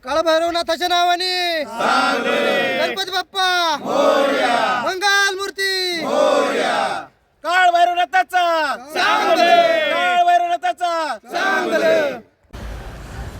काळभैरवनाथाच्या नावाने गणपती बाप्पा मोरया, मंगल मूर्ती मोरया, काळभैरवनाथाचा काळभैरवनाथाचा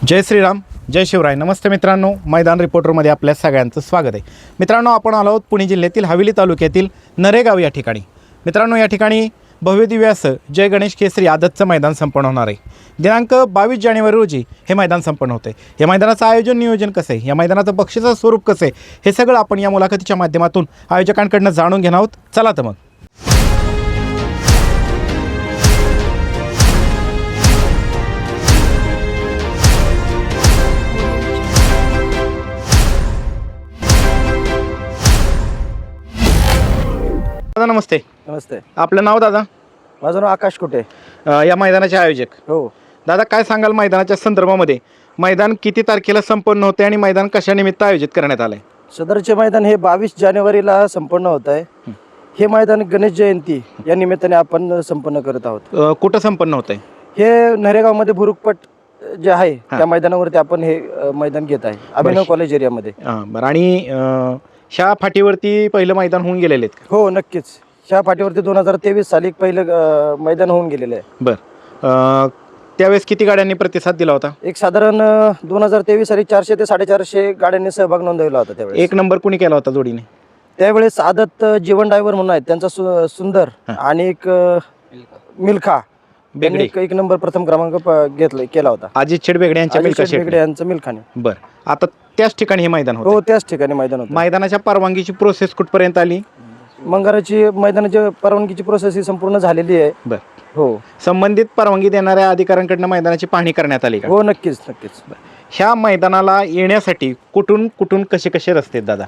जय श्रीराम, जय शिवराय. नमस्ते मित्रांनो, मैदान रिपोर्टरमध्ये आपल्या सगळ्यांचं स्वागत आहे. मित्रांनो, आपण आलो आहोत पुणे जिल्ह्यातील हवेली तालुक्यातील नरेगाव या ठिकाणी. मित्रांनो, या ठिकाणी भव्यदिव्य असं जय गणेश केसरी आदतचं मैदान संपन्न होणार आहे. दिनांक 22 जानेवारी रोजी हे मैदान संपन्न होते. या मैदानाचं आयोजन नियोजन कसं आहे, या मैदानाचं बक्षिसाचं स्वरूप कसं आहे, हे सगळं आपण या मुलाखतीच्या माध्यमातून आयोजकांकडून जाणून घेणार आहोत. चला तर मग. दादा नमस्ते. नमस्ते, आपलं नाव दादा? माझं नाव आकाश कुटे. या मैदानाचे आयोजक. हो, दादा, काय सांगाल मैदानाच्या संदर्भामध्ये? मैदान किती तारखेला संपन्न होते आणि मैदान कशा निमित्त आयोजित करण्यात आलंय? सदरचे मैदान हे 22 जानेवारीला संपन्न होत आहे. हे मैदान गणेश जयंती या निमित्ताने आपण संपन्न करत आहोत. कुठं संपन्न होतंय? हे नरेगावमध्ये भुरुकपट जे आहे त्या मैदानावरती आपण हे मैदान घेत आहे, अभिनव कॉलेज एरियामध्ये. बरं. आणि ह्या फाटीवरती पहिलं मैदान होऊन गेलेले आहेत? हो, नक्कीच. ह्या फाटीवरती 2023 साली पहिलं मैदान होऊन गेलेलं आहे. बरं. त्यावेळेस किती गाड्यांनी प्रतिसाद दिला होता? एक साधारण 2023 साली 400 ते 450 गाड्यांनी सहभाग नोंदवला होता. त्यावेळेस एक नंबर कुणी केला होता जोडीने? त्यावेळेस आदत जीवन ड्रायव्हर म्हणून आहेत, त्यांचा सुंदर आणि एक मिल्खा बेगडे एक नंबर प्रथम क्रमांक केला होता. अजित शेठ बेगडे यांच्या अजित मिल्खा शेठ बेगडे यांचं मिल्खाने. बरं. आता त्याच ठिकाणी हे मैदान हो, होतं. त्याच ठिकाणी मैदान होतं. मैदानाच्या परवानगीची प्रोसेस कुठपर्यंत आली? मैदानाची परवानगीची प्रोसेस ही संपूर्ण झालेली आहे. बरं. हो, संबंधित परवानगी देणाऱ्या अधिकाऱ्यांकडून मैदानाची पाहणी करण्यात आली का? हो, नक्कीच नक्कीच. ह्या मैदानाला येण्यासाठी कुठून कुठून कसे कसे रस्ते आहेत दादा?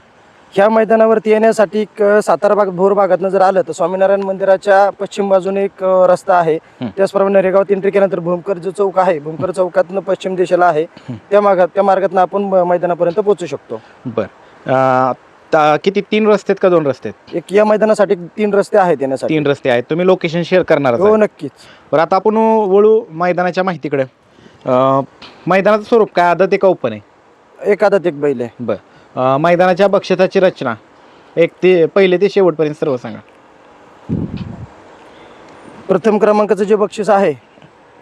ह्या मैदानावरती येण्यासाठी सातारा भोर भागातनं जर आलं तर स्वामीनारायण मंदिराच्या पश्चिम बाजूने एक रस्ता आहे. त्याचप्रमाणे नरेगावात एंट्री केल्यानंतर भूमकर जो चौक आहे, भूमकर चौकातनं पश्चिम दिशेला आहे, त्या मार्गातनं आपण मैदानापर्यंत पोहोचू शकतो. बरं. किती, 3 रस्ते आहेत का 2 रस्ते आहेत? एक या मैदानासाठी 3 रस्ते आहेत येण्यासाठी. 3 रस्ते आहेत. तुम्ही लोकेशन शेअर करणार आहात? हो, नक्कीच. बरं, आता आपण वळू मैदानाच्या माहितीकडे. मैदानाचं स्वरूप काय, आदत आहे का ओपन आहे? एक आदत एक बैल आहे. बरं. मैदानाच्या बक्षिसाची रचना पहिले ते शेवटपर्यंत सर्व सांगा. प्रथम क्रमांकाचं जे बक्षीस आहे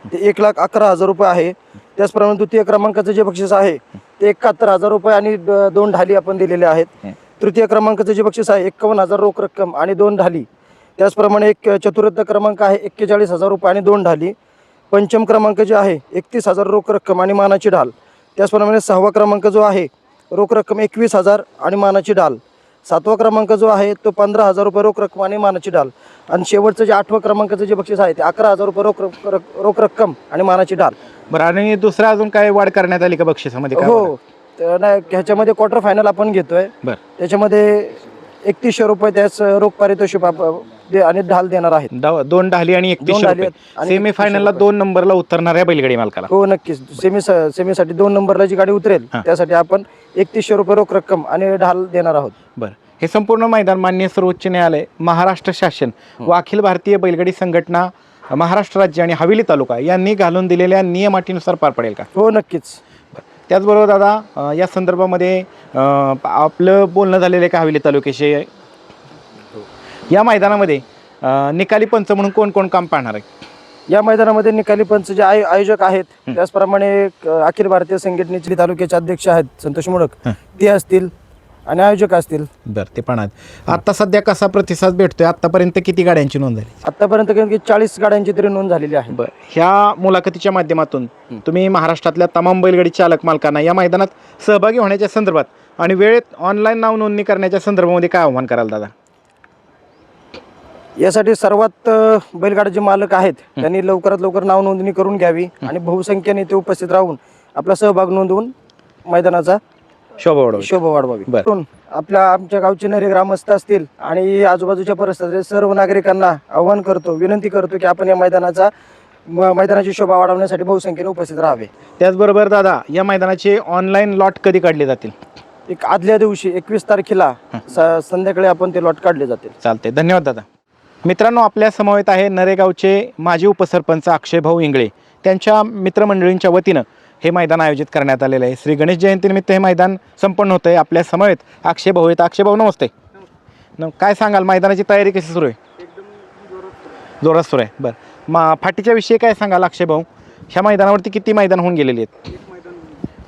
ते 1,11,000 रुपये आहे. त्याचप्रमाणे द्वितीय क्रमांकाचं जे बक्षीस आहे ते 71,000 रुपये आणि 2 ढाली आपण दिलेले आहेत. तृतीय क्रमांकाचं जे बक्षीस आहे 51,000 रोख रक्कम आणि 2 ढाली. त्याचप्रमाणे एक चतुर्थ क्रमांक आहे 41,000 रुपये आणि 2 ढाली. पंचम क्रमांक जे आहे 31,000 रोख रक्कम आणि मानाची ढाल. त्याचप्रमाणे 6वा क्रमांक जो आहे रोख रक्कम 21,000 आणि मानाची ढाल. 7वा क्रमांक जो आहे तो 15,000 रुपये रोख रक्कम आणि मानाची ढाल. आणि शेवटचं जे 8वा क्रमांकाचं जे बक्षीस आहे ते 11,000 रुपये रोख रक्कम आणि मानाची ढाल. बरं. आणि दुसरं अजून काय वाढ करण्यात आली का बक्षिसामध्ये? हो, ह्याच्यामध्ये क्वार्टर फायनल आपण घेतोय. बरं. त्याच्यामध्ये 3100 रुपये त्याच रोख पारितोषिक आणि ढाल देणार आहेत. 2 ढाली आणि 3100 रुपये. सेमी फायनलला 2 नंबरला उतरणाऱ्या बैलगाडी मालकाला? हो, नक्कीच. सेमीसाठी 2 नंबरला जी गाडी उतरेल त्यासाठी आपण 3100 रुपये रोख रक्कम आणि ढाल देणार आहोत. बरं. हे संपूर्ण मैदान माननीय सर्वोच्च न्यायालय, महाराष्ट्र शासन व अखिल भारतीय बैलगाडी संघटना, महाराष्ट्र राज्य आणि हवेली तालुका यांनी घालून दिलेल्या नियमाटीनुसार पार पडेल का? हो, नक्कीच. त्याचबरोबर दादा, या संदर्भामध्ये आपलं बोलणं झालेलं आहे का हवेली तालुक्याशी? या मैदानामध्ये निकाली पंच म्हणून कोण कोण काम पाहणार आहे? या मैदानामध्ये निकाली पंच जे आयोजक आहेत त्याचप्रमाणे अखिल भारतीय संघटनेचे तालुक्याचे अध्यक्ष आहेत संतोष मोडक, ते असतील आणि आयोजक असतील. बरं, ते पण आहेत. आता सध्या कसा प्रतिसाद भेटतोय? आतापर्यंत किती गाड्यांची नोंद झाली? आतापर्यंत 40 गाड्यांची तरी नोंद झालेली आहे. बरं. ह्या मुलाखतीच्या माध्यमातून तुम्ही महाराष्ट्रातल्या तमाम बैलगाडी चालक मालकांना या मैदानात सहभागी होण्याच्या संदर्भात आणि वेळेत ऑनलाईन नाव नोंदणी करण्याच्या संदर्भामध्ये काय आव्हान कराल दादा? यासाठी सर्वात बैलगाडा जे मालक आहेत त्यांनी लवकरात लवकर नाव नोंदणी करून घ्यावी आणि बहुसंख्येने ते उपस्थित राहून आपला सहभाग नोंदवून मैदानाचा शोभा वाढवावी. आमच्या गावचे नरे ग्रामस्थ असतील आणि आजूबाजूच्या परिसरातील सर्व नागरिकांना आव्हान करतो, विनंती करतो की आपण या मैदानाची शोभा वाढवण्यासाठी बहुसंख्येने उपस्थित राहावे. त्याचबरोबर दादा, या मैदानाचे ऑनलाईन लॉट कधी काढले जातील? एक आदल्या दिवशी 21 तारखेला संध्याकाळी आपण ते लॉट काढले जातील. चालते. धन्यवाद दादा. मित्रांनो, आपल्या समवेत आहे नरेगावचे माजी उपसरपंच अक्षय भाऊ इंगळे. त्यांच्या मित्रमंडळींच्या वतीनं हे मैदान आयोजित करण्यात आलेलं आहे. श्री गणेश जयंतीनिमित्त हे मैदान संपन्न होतं आहे. आपल्या समवेत अक्षय भाऊ आहेत. अक्षय भाऊ नमस्ते. काय सांगाल, मैदानाची तयारी कशी सुरू आहे? जोरात सुरू आहे. बरं, फाटीच्या विषयी काय सांगाल अक्षय भाऊ? ह्या मैदानावरती किती मैदान होऊन गेलेली आहेत?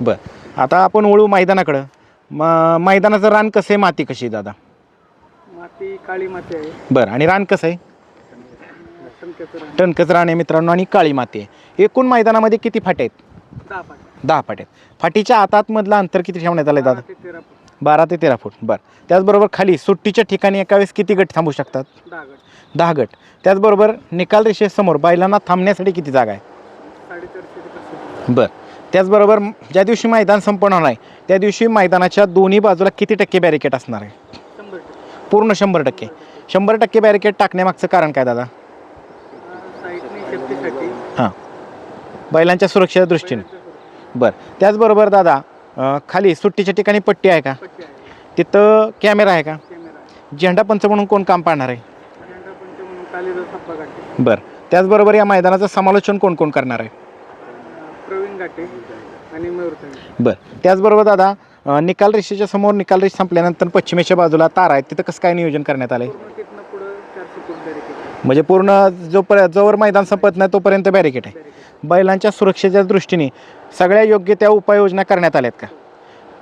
बरं, आता आपण वळू मैदानाकडं. मैदानाचं रान कसं आहे, माती कशी आहे दादा? माती काळी माती आहे. बरं, आणि रान कसं आहे? टणकच रान आहे मित्रांनो, आणि काळी माती आहे. एकूण मैदानामध्ये किती फाटे आहेत? 10 फाटे आहेत. फाटीच्या आतातमधलं अंतर किती ठेवण्यात आलं दादा? 12 ते 13 फूट. बरं, त्याचबरोबर खाली सुट्टीच्या ठिकाणी एका वेळेस किती गट थांबू शकतात? 10 गट. त्याचबरोबर निकाल रेषेसमोर बैलांना थांबण्यासाठी किती जागा आहे? 450. बरं, त्याचबरोबर ज्या दिवशी मैदान संपन्न होणार आहे त्या दिवशी मैदानाच्या दोन्ही बाजूला किती टक्के बॅरिकेड असणार आहे? 100%. पूर्ण 100%. 100% बॅरिकेड टाकण्यामागचं कारण काय दादा? साईडने सेफ्टीसाठी. हां, बैलांच्या सुरक्षेच्या दृष्टीने. बरं, त्याचबरोबर दादा खाली सुट्टीच्या ठिकाणी पट्टी आहे का? पट्टी आहे. तिथं कॅमेरा आहे का? कॅमेरा आहे. झेंडा पंच म्हणून कोण काम पाहणार आहे? झेंडा पंच म्हणून कालिदास अप्पा घाटे. बरं, त्याचबरोबर या मैदानाचं समालोचन कोण कोण करणार आहे? प्रवीण घाटे आणि मयूर तांबे. बरं, त्याचबरोबर दादा निकाल रेषेच्या समोर निकाल रेष संपल्यानंतर पश्चिमेच्या बाजूला तार आहे, तिथं कसं काय नियोजन करण्यात आलं आहे? पूर्ण तिथनं पुढं 400 फूट बॅरिकेड. म्हणजे पूर्ण जोवर मैदान संपत नाही तोपर्यंत बॅरिकेड आहे. बैलांच्या सुरक्षेच्या दृष्टीने सगळ्या योग्य त्या उपाययोजना करण्यात आल्यात का?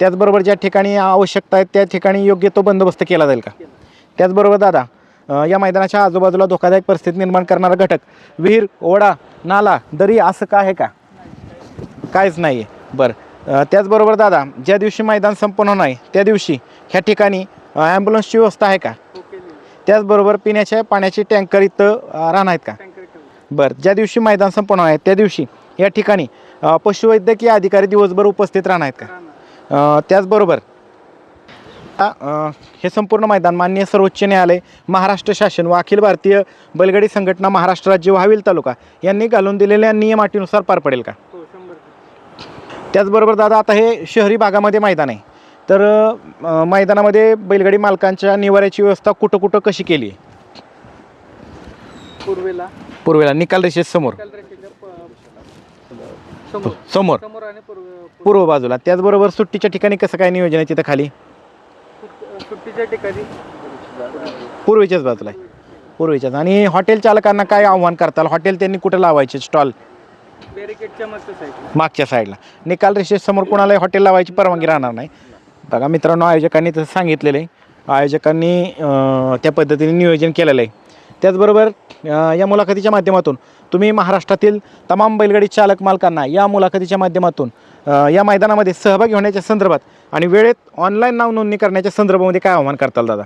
त्याचबरोबर ज्या ठिकाणी आवश्यकता आहे त्या ठिकाणी योग्य तो बंदोबस्त केला जाईल का? त्याचबरोबर दादा या मैदानाच्या आजूबाजूला धोकादायक परिस्थिती निर्माण करणारा घटक विहीर, ओढा, नाला, दरी असं काय आहे का? काहीच नाही आहे. बरं, त्याचबरोबर दादा ज्या दिवशी मैदान संपन्न होणार आहे त्या दिवशी ह्या ठिकाणी ॲम्ब्युलन्सची व्यवस्था आहे का? त्याचबरोबर पिण्याच्या पाण्याचे टँकर इथं राहणार आहेत का? बरं, ज्या दिवशी मैदान संपन्न आहे त्या दिवशी या ठिकाणी पशुवैद्यकीय अधिकारी दिवसभर उपस्थित राहणार आहेत का? त्याचबरोबर हे संपूर्ण मैदान माननीय सर्वोच्च न्यायालय, महाराष्ट्र शासन व अखिल भारतीय बैलगाडी संघटना महाराष्ट्र राज्य व हवेली तालुका यांनी घालून दिलेल्या नियम अटीनुसार पार पडेल का? हो, 100%. त्याचबरोबर दादा आता हे शहरी भागामध्ये मैदान आहे, तर मैदानामध्ये बैलगाडी मालकांच्या निवाऱ्याची व्यवस्था कुठं कुठं कशी केली आहे? पूर्वेला निकाल रेषेसमोर समोर समोर आणि पूर्व बाजूला. त्याचबरोबर सुट्टीच्या ठिकाणी कसं काय नियोजन आहे तिथं खाली? सुट्टीच्या ठिकाणी पूर्वेच्याच बाजूला आहे. पूर्वेच्याच. आणि हॉटेल चालकांना काय आव्हान करताल? हॉटेल त्यांनी कुठं लावायचे स्टॉल? बॅरिकेडच्या मागच्या साईडला. मागच्या साईडला. निकाल रेषेसमोर कोणालाही हॉटेल लावायची परवानगी राहणार नाही. बघा मित्रांनो, आयोजकांनी तसं सांगितलेलं आहे. आयोजकांनी त्या पद्धतीने नियोजन केलेलं आहे. त्याचबरोबर या मुलाखतीच्या माध्यमातून तुम्ही महाराष्ट्रातील तमाम बैलगाडी चालक मालकांना या मुलाखतीच्या माध्यमातून या मैदानामध्ये सहभागी होण्याच्या संदर्भात आणि वेळेत ऑनलाईन नाव नोंदणी करण्याच्या संदर्भामध्ये काय आव्हान करताल दादा?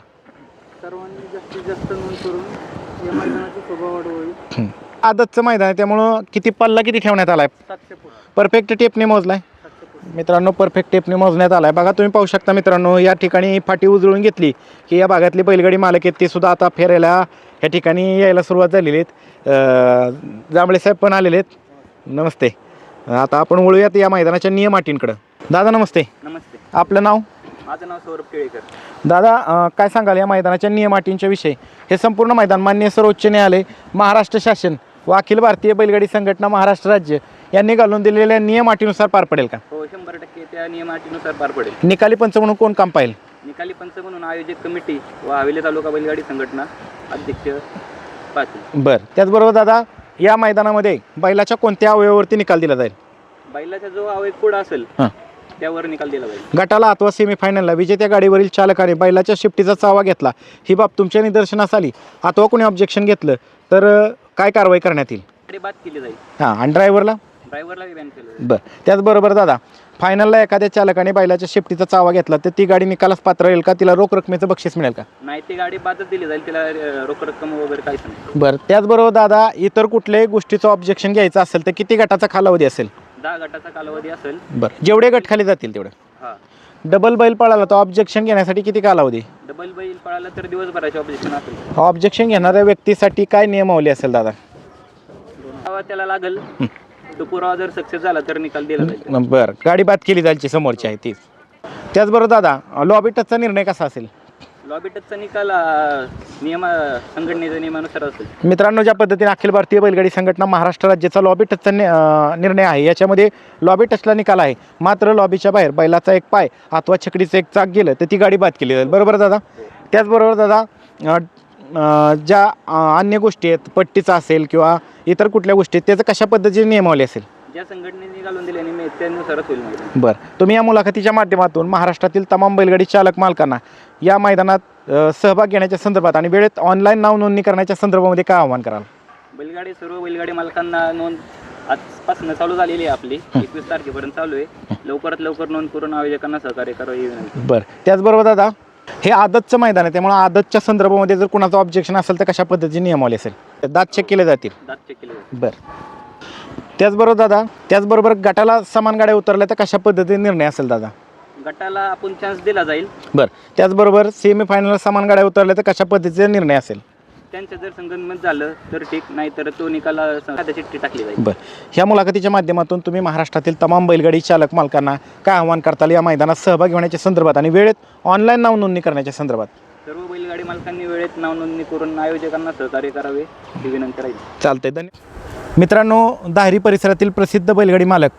सर्वांनी जास्तीत जास्त नोंद करून या मैदानाची शोभा वाढवावी. आदतचं मैदान आहे त्यामुळं किती पल्ला किती ठेवण्यात आला आहे? 700 फूट. परफेक्ट टेपने मोजला आहे 700 फूट. मित्रांनो, परफेक्ट टेपने मोजण्यात आला आहे. बघा तुम्ही पाहू शकता मित्रांनो, या ठिकाणी फाटी उजळून घेतली की या भागातली बैलगाडी मालक आहेत ते सुद्धा आता फेरायला या ठिकाणी यायला सुरुवात झालेली आहेत. जांभळे साहेब पण आलेले आहेत. नमस्ते. आता आपण वळूयात या मैदानाच्या नियम अटींकडं. दादा नमस्ते. नमस्ते. आपलं नाव? माझं नाव सौरभ केळेकर. दादा काय सांगाल या मैदानाच्या नियम अटींच्या विषयी? हे संपूर्ण मैदान माननीय सर्वोच्च न्यायालय, महाराष्ट्र शासन व अखिल भारतीय बैलगाडी संघटना महाराष्ट्र राज्य यांनी घालून दिलेल्या नियम अटीनुसार पार पडेल का? हो, 100% त्या नियम अटीनुसार पार पडेल. निकाली पंच म्हणून कोण काम पाहिजे? निकाली पंच म्हणून आयोजक कमिटी व हवेली तालुका बैलगाडी संघटना अध्यक्ष पाटील. बरं, त्याचबरोबर दादा या मैदानामध्ये बैलाच्या कोणत्या अवयवावरती निकाल दिला जाईल? बैलाचा जो अवयव पुढं असेल हां, त्यावर निकाल दिला जाईल. गटाला अथवा सेमीफायनलला विजेत्या गाडीवरील चालकाने बैलाच्या शिफ्टीचा चावा घेतला, ही बाब तुमच्या निदर्शनास आली अथवा कोणी ऑब्जेक्शन घेतलं तर काय कारवाई करण्यात येईल? गाडी बाद केली जाईल. हां, आणि ड्रायव्हरला? ड्रायव्हरला बॅन केलं जाईल. बरं, त्याचबरोबर दादा फायनलला एखाद्या चालकाने बैलाच्या शिफ्टीचा चावा घेतला तर ती गाडी निकालास पात्र राहील का? तिला रोख रकमेचं बक्षीस मिळेल का? नाही, ती गाडी बादच दिली जाईल, तिला रोख रक्कम वगैरे काहीच नाही. बरं, त्याचबरोबर दादा इतर कुठल्याही गोष्टीचं ऑब्जेक्शन घ्यायचं असेल तर किती गटाचा कालावधी असेल? 10 गटाचा कालावधी असेल. बरं, जेवढे गट खाली जातील तेवढं. हां. डबल बैल पळाला तर ऑब्जेक्शन घेण्यासाठी किती कालावधी? डबल बैल पळाला तर दिवसभराचे ऑब्जेक्शन असेल. ऑब्जेक्शन घेणाऱ्या व्यक्तीसाठी काय नियमावली असेल दादा? त्याला लागेल तो पुरावा जर सक्सेस झाला तर निकाल दिला जाईल. बरं, गाडी बाद केली जायची समोरची आहे तीच. त्याचबरोबर दादा लॉबी टचचा निर्णय कसा असेल? लॉबी टचचा निकाल संघटनेच्या नियमानुसार असेल. मित्रांनो, ज्या पद्धतीने अखिल भारतीय बैलगाडी संघटना महाराष्ट्र राज्याचा लॉबी टचचा निर्णय आहे, याच्यामध्ये लॉबी टचला निकाल आहे. मात्र लॉबीच्या बाहेर बैलाचा एक पाय अथवा छकडीचं एक चाक गेलं तर ती गाडी बाद केली जाईल. बरोबर दादा? त्याचबरोबर दादा, ज्या अन्य गोष्टी आहेत, पट्टीचा असेल किंवा इतर कुठल्या गोष्टी आहेत, त्याचं कशा पद्धतीने नियमावली असेल? ज्या संघटनेने निघालून दिले आणि त्यानुसारच होईल मैदान. बरं, तुम्ही या मुलाखतीच्या माध्यमातून महाराष्ट्रातील तमाम बैलगाडी चालक मालकांना या मैदानात सहभाग घेण्याच्या संदर्भात आणि वेळेत ऑनलाईन नाव नोंदणी करण्याच्या संदर्भामध्ये काय आव्हान कराल? सर्व बैलगाडी मालकांना नोंद आजपासून चालू झालेली आहे. आपली 21 तारखेपर्यंत चालू आहे. लवकरात लवकर नोंद करून आयोजकांना सहकार्य करावे ही विनंती. बरं, त्याचबरोबर दादा, हे आदतचं मैदान आहे, त्यामुळे आदतच्या संदर्भामध्ये जर कुणाचं ऑब्जेक्शन असेल तर कशा पद्धतीने नियमावली असेल? दात चेक केले जातील. दात चेक केले जातील. बरं, त्याचबरोबर गटाला समान गाड्या उतरल्या तर कशा पद्धतीने निर्णय असेल दादा? गटाला आपण चान्स दिला जाईल. बरं, त्याचबरोबर सेमीफायनल समान गाड्या उतरल्या तर कशा पद्धतीचा निर्णय असेल? त्यांचं जर संगनमत झालं तर ठीक, नाही तर तो निकाला चिठ्ठी टाकली जाईल. बरं, ह्या मुलाखतीच्या माध्यमातून तुम्ही महाराष्ट्रातील तमाम बैलगाडी चालक मालकांना काय आव्हान करताल या मैदानात सहभागी होण्याच्या संदर्भात आणि वेळेत ऑनलाईन नाव नोंदणी करण्याच्या संदर्भात? सर्व बैलगाडी मालकांनी वेळेत नाव नोंदणी करून आयोजकांना सहकार्य करावे ही विनंती राहील. चालतंय, धन्यवाद. मित्रांनो, दाहरी परिसरातील प्रसिद्ध बैलगाडी मालक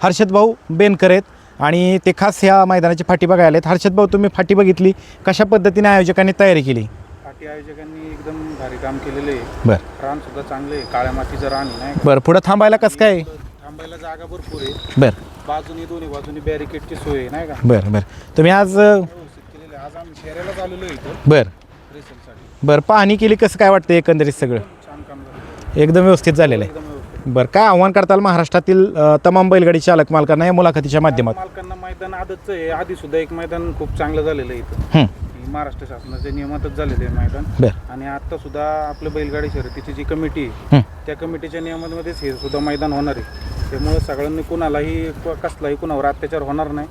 हर्षद भाऊ बेनकर आहेत आणि ते खास ह्या मैदानाची फाटी बघायला आहेत. हर्षद भाऊ, तुम्ही फाटी बघितली, कशा पद्धतीने आयोजकांनी तयारी केली? फाटी आयोजकांनी एकदम भारी काम केलेलं आहे. बरं रान सुद्धा चांगलं आहे, काळ्या मातीचं रान आहे नाही का? बरं, पुढं थांबायला कसं काय? थांबायला जागा भरपूर आहे. बरं बाजूनी दोन्ही बाजूनी बॅरिकेडची सोय आहे नाही का? बरं तुम्ही आज व्यवस्थित केलेलं आहे. आज आम्ही शेऱ्यालाच आलेलो आहे इथं बरं रेसलसाठी. पाहणी केली, कसं काय वाटतं एकंदरीत? सगळं छान काम झालं, एकदम व्यवस्थित झालेलं आहे. एकदम व्यवस्थित. बरं, काय आव्हान करताल महाराष्ट्रातील तमाम बैलगाडी चालक मालकांना या मुलाखतीच्या माध्यमातून? मालकांना मैदान आदतचं आहे. आधी सुद्धा एक मैदान खूप चांगलं झालेलं आहे इथं. हं, ही महाराष्ट्र शासनाच्या नियमातच झालेलं आहे मैदान. बरं आणि आता सुद्धा आपलं बैलगाडी शर्यतीची जी कमिटी आहे हं. त्या कमिटीच्या नियमांमध्येच हे सुद्धा मैदान होणार आहे. त्यामुळे सगळ्यांनी कुणालाही कसलाही कुणावर अत्याचार होणार नाही.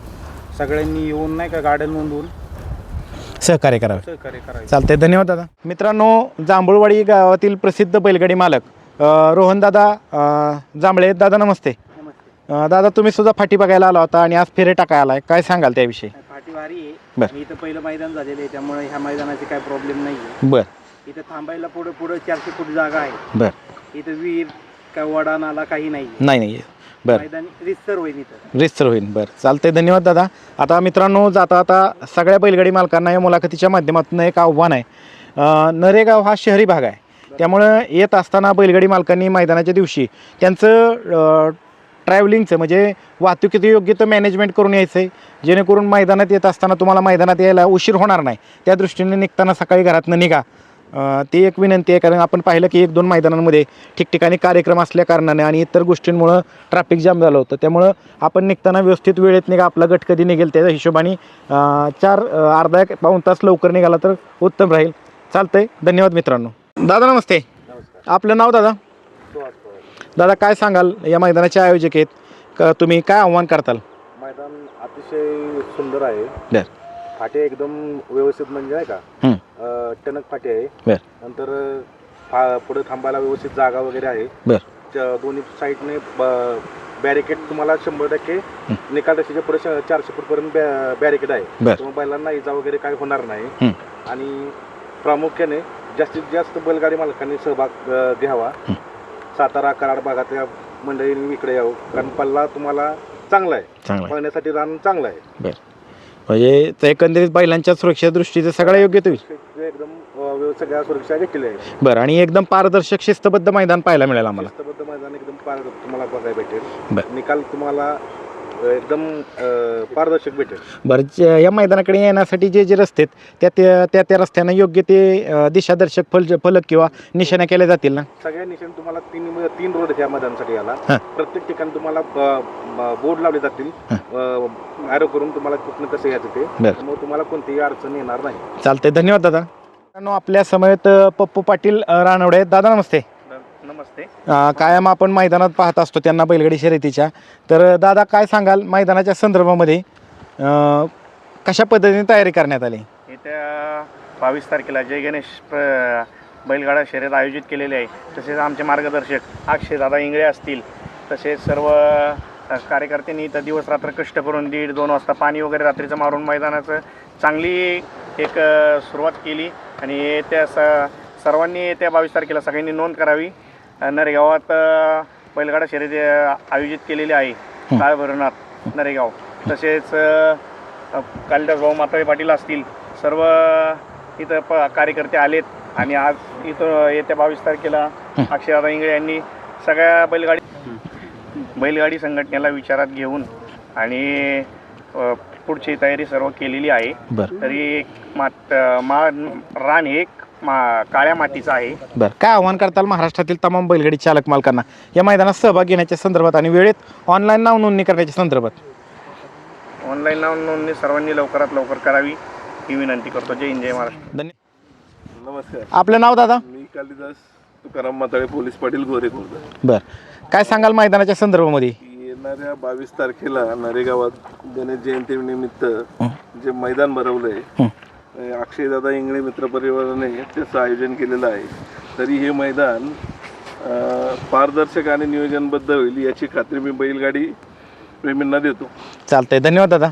सगळ्यांनी येऊन नाही का गाड्या नोंदवून सहकार्य करावे. सहकार्य करायचं. चालतंय, धन्यवाद दादा. मित्रांनो, जांभूळवाडी गावातील प्रसिद्ध बैलगाडी मालक रोहनदादा जांभळे. दादा नमस्ते. दादा, तुम्ही सुद्धा फाटी बघायला आला होता आणि आज फेरे टाकायला आलाय, काय सांगाल त्याविषयी? फाटी भारी आहे. बरं. आणि इथं पहिलं मैदान झालेलं आहे, त्यामुळे ह्या मैदानाची काय प्रॉब्लेम नाही आहे. बरं इथं थांबायला पुढे 400 फूट जागा आहे. बरं इथं विहीर काय वडा नाला काही नाही. नाही बरं, मैदान रितसर होईल इथं. रितसर होईल. बरं, चालतंय, धन्यवाद दादा. आता मित्रांनो, आता सगळ्या बैलगाडी मालकांना या मुलाखतीच्या माध्यमातून एक आव्हान आहे. नरेगाव हा शहरी भाग आहे, त्यामुळं येत असताना बैलगाडी मालकांनी मैदानाच्या दिवशी त्यांचं ट्रॅव्हलिंगचं म्हणजे वाहतुकीचं योग्य तर मॅनेजमेंट करून यायचं आहे, जेणेकरून मैदानात येत असताना तुम्हाला मैदानात यायला उशीर होणार नाही. त्या दृष्टीने निघताना सकाळी घरातनं निघा, ती एक विनंती आहे. कारण आपण पाहिलं की 1-2 मैदानांमध्ये ठिकठिकाणी कार्यक्रम असल्या कारणाने आणि इतर गोष्टींमुळं ट्रॅफिक जाम झालं होतं. त्यामुळं आपण निघताना व्यवस्थित वेळेत निघा. आपला गट कधी निघेल त्याच्या हिशोबाने अर्धा-पाऊण तास लवकर निघाला तर उत्तम राहील. चालतंय, धन्यवाद मित्रांनो. दादा नमस्ते. आपलं नाव दादा? दादा, काय सांगाल, या मैदानाचे आयोजक आहेत, तुम्ही काय आव्हान करताल? मैदान अतिशय सुंदर आहे. बरं. फाटी एकदम व्यवस्थित म्हणजे नाही हं. का टणक फाटी आहे. बरं. नंतर पुढे थांबायला व्यवस्थित जागा वगैरे आहे. बरं. दोन्ही साईडने बॅरिकेड तुम्हाला 100% निकाल रेषेच्या पुढे 400 फूटपर्यंत बॅरिकेड आहे. त्यामुळे बैलांना इजा वगैरे काही होणार नाही. आणि प्रामुख्याने जास्तीत जास्त बैलगाडी मालकांनी सहभाग घ्यावा. सातारा कराड भागातल्या मंडळींनी इकडे यावं, कारण पल्ला तुम्हाला चांगला आहे, पळण्यासाठी रान चांगलं आहे. बरं, म्हणजे एकंदरीत बैलांच्या सुरक्षे दृष्टीचं सगळं योग्य होईल. एकदम सगळ्या सुरक्षा घेतलेली आहे. बरं, आणि एकदम पारदर्शक शिस्तबद्ध मैदान पाहायला मिळेल आम्हाला. शिस्तबद्ध मैदान एकदम तुम्हाला बघायला भेटेल. बरं. निकाल तुम्हाला एकदम पारदर्शक भेटेल. बरं, या मैदानाकडे येण्यासाठी जे रस्ते आहेत त्या रस्त्यांना योग्य ते दिशादर्शक फलक किंवा निशाण्या केल्या जातील ना? सगळ्या निशाण तुम्हाला तीन रोड आहेत या मैदानासाठी याला. प्रत्येक ठिकाणी तुम्हाला बोर्ड लावले जातील, ॲरो करून तुम्हाला कुठनं कसं यायचं ते. त्यामुळे तुम्हाला कोणतीही अडचण येणार नाही. चालतंय, धन्यवाद दादा. आपल्या समवेत पप्पू पाटील रानवडे. दादा नमस्ते. नमस्ते. कायम आपण मैदानात पाहत असतो त्यांना बैलगाडी शर्यतीच्या. तर दादा, काय सांगाल मैदानाच्या संदर्भामध्ये कशा पद्धतीने तयारी करण्यात आली? येत्या 22 तारखेला जय गणेश बैलगाडा शर्यत आयोजित केलेली आहे. तसेच आमचे मार्गदर्शक अक्षयदादा इंगळे असतील, तसेच सर्व कार्यकर्त्यांनी इथं दिवस रात्र कष्ट करून 1:30-2 वाजता पाणी वगैरे रात्रीचं मारून मैदानाचं चांगली एक सुरुवात केली आणि येत्या सर्वांनी येत्या 22 तारखेला सगळ्यांनी नोंद करावी. नरेगावात बैलगाडा शर्यत आयोजित केलेली आहे. काळभैरवनाथ नरेगाव, तसेच कालिदास भाऊ म्हातारे पाटील असतील, सर्व इथं कार्यकर्ते आलेत आणि आज इथं येत्या 22 तारखेला अक्षयदादा इंगळे यांनी सगळ्या बैलगाडी संघटनेला विचारात घेऊन आणि पुढची तयारी सर्व केलेली आहे. तरी रान एक काळ्या मातीचं आहे. बरं, काय आव्हान करताल महाराष्ट्रातील तमाम बैलगाडी चालक मालकांना या मैदानात सहभाग घेण्याच्या संदर्भात आणि वेळेत ऑनलाईन नाव नोंदणी करण्याच्या संदर्भात? ऑनलाईन नाव नोंदणी सर्वांनी लवकरात लवकर करावी ही विनंती करतो. जय हिंद, जय महाराष्ट्र. धन्यवाद. नमस्कार, आपलं नाव दादा? मी कालिदास तुकाराम म्हातारे, पोलीस पाटील गोरे खुर्द. बरं, काय सांगाल मैदानाच्या संदर्भामध्ये? येणाऱ्या 22 तारखेला नरेगावात गणेश जयंतीनिमित्त जे मैदान भरवलंय, अक्षयदादा इंगळे मित्र परिवाराने त्याचं आयोजन केलेलं आहे. तरी हे मैदान पारदर्शक आणि नियोजनबद्ध होईल याची खात्री मी बैलगाडी प्रेमींना देतो. चालतंय, धन्यवाद दादा.